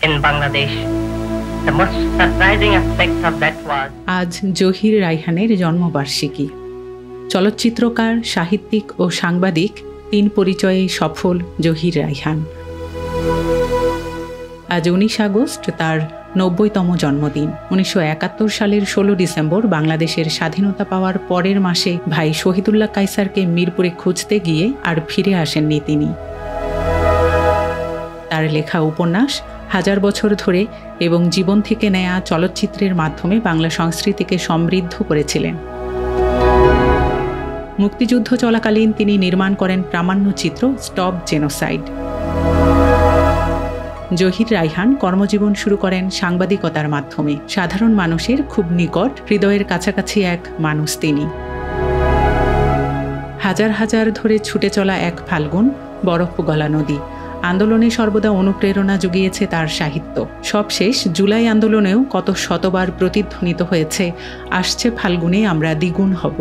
in Bangladesh. The most surprising aspect of that was আজ জহির রায়হানের জন্মবার্ষিকী। চলচ্চিত্রকার, সাহিত্যিক ও সাংবাদিক, তিন পরিচয়ে সফল জহির রায়হান। আজ 19 আগস্ট তার 90তম জন্মদিন। 1971 সালের 16 ডিসেম্বর বাংলাদেশের স্বাধীনতা পাওয়ার পরের মাসে ভাই শহীদুল্লাহ কায়সারকে মিরপুরে খুঁজতে গিয়ে আর ফিরে আসেননি তিনি। তার লেখা উপন্যাস হাজার বছর ধরে এবং জীবন থেকে নেয়া চলচ্চিত্রের মাধ্যমে বাংলা সংস্কৃতিকে সমৃদ্ধ করেছিলেন। মুক্তিযুদ্ধ চলাকালীন তিনি নির্মাণ করেন প্রামাণ্যচিত্র স্টপ জেনোসাইড। জহির রায়হান কর্মজীবন শুরু করেন সাংবাদিকতার মাধ্যমে। সাধারণ মানুষের খুব নিকট, হৃদয়ের কাছাকাছি এক মানুষ তিনি। হাজার হাজার ধরে ছুটে চলা এক ফাল্গুন, বরফ গলা নদী আন্দোলনে সর্বদা অনুপ্রেরণা জুগিয়েছে তার সাহিত্য। সবশেষ জুলাই আন্দোলনেও কত শতবার প্রতিধ্বনিত হয়েছে, আসছে ফাল্গুনে আমরা দ্বিগুণ হব।